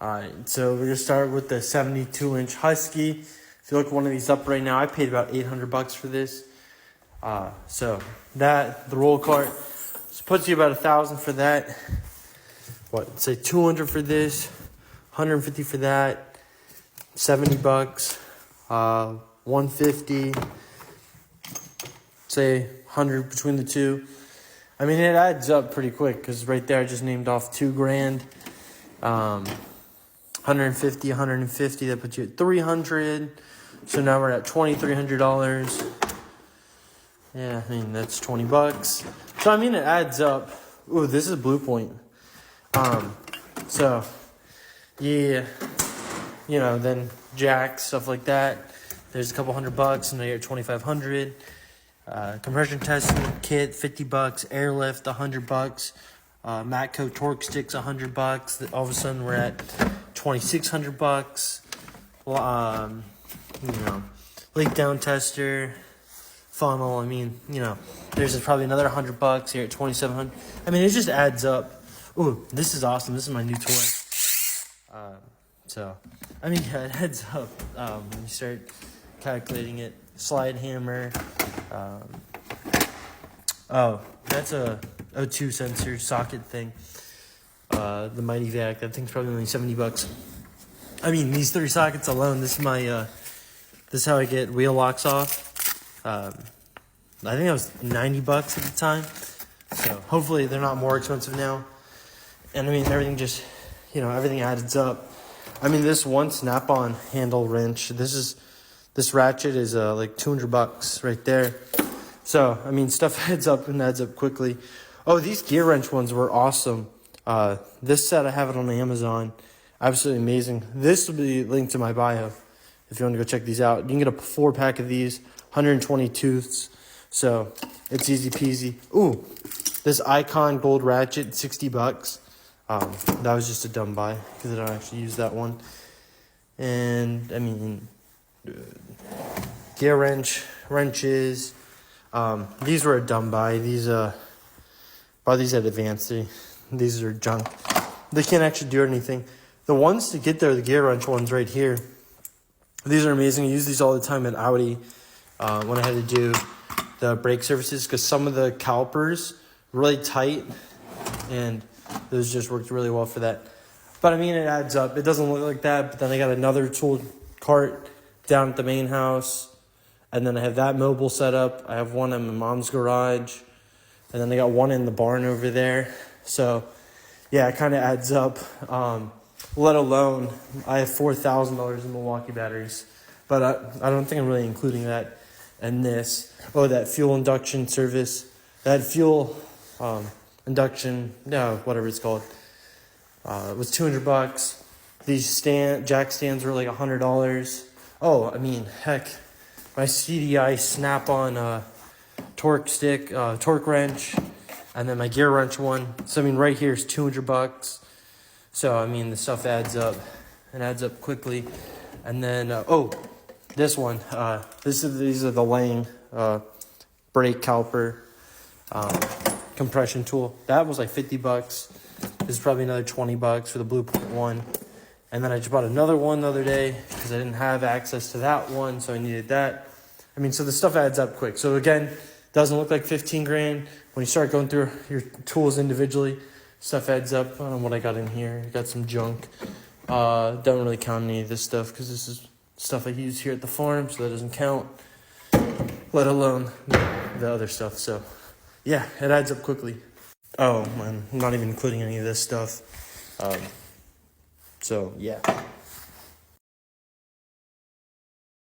Alright, so we're gonna start with the 72-inch Husky. If you look one of these up right now, I paid about $800 for this. So that, the roll cart, puts you about $1,000 for that. What, say $200 for this, $150 for that, $70, $150, say $100 between the two. I mean, it adds up pretty quick because right there I just named off $2,000. 150, 150, that puts you at $300. So now we're at $2,300. Yeah, I mean, that's $20. So, I mean, it adds up. Ooh, this is Blue Point. So, yeah, you know, then jack, stuff like that. There's a couple $100, and now you're at $2,500. Compression testing kit, $50. Airlift, $100. Matco torque sticks, $100. All of a sudden, we're at $2,600. You know, leak down tester, funnel. I mean, you know, there's probably another $100 here at $2,700. I mean, it just adds up. Ooh, this is awesome. This is my new toy. So, I mean, yeah, it adds up when you start calculating it. Slide hammer. Oh, that's a O2 sensor socket thing. The Mighty Vac. That thing's probably only $70. I mean, these 3 sockets alone. This is my. This is how I get wheel locks off. I think that was $90 at the time. So hopefully they're not more expensive now. And I mean, everything just, you know, everything adds up. I mean, this one snap-on handle wrench. This ratchet is like $200 right there. So I mean, stuff adds up and adds up quickly. Oh, these gear wrench ones were awesome. This set, I have it on Amazon. Absolutely amazing. This will be linked to my bio if you want to go check these out. You can get a 4-pack of these, 120 tooths. So it's easy peasy. Ooh, this Icon gold ratchet, $60. That was just a dumb buy because I don't actually use that one. And I mean, gear wrenches. These were a dumb buy. These buy these at Advanced. These are junk. They can't actually do anything. The ones to get there, the gear wrench ones right here. These are amazing. I use these all the time at Audi when I had to do the brake surfaces because some of the calipers were really tight and those just worked really well for that. But I mean, it adds up. It doesn't look like that, but then I got another tool cart down at the main house, and then I have that mobile set up. I have one in my mom's garage, and then I got one in the barn over there. So yeah, it kind of adds up. Let alone, I have $4,000 in Milwaukee batteries. But I don't think I'm really including that in this. Oh, that fuel induction service. That fuel induction, no, whatever it's called. It was $200. These jack stands were like $100. Oh, I mean, heck. My CDI snap-on torque stick, torque wrench. And then my gear wrench one. So, I mean, right here is $200. So, I mean, the stuff adds up. It adds up quickly. And then, this one. These are the Lang brake caliper compression tool. That was like $50. This is probably another $20 for the Blue Point one. And then I just bought another one the other day because I didn't have access to that one, so I needed that. I mean, so the stuff adds up quick. So, again, doesn't look like $15,000. When you start going through your tools individually, stuff adds up. I don't know what I got in here. I got some junk. Don't really count any of this stuff because this is stuff I use here at the farm, so that doesn't count, let alone the other stuff. So, yeah, it adds up quickly. Oh, man, I'm not even including any of this stuff. So, yeah.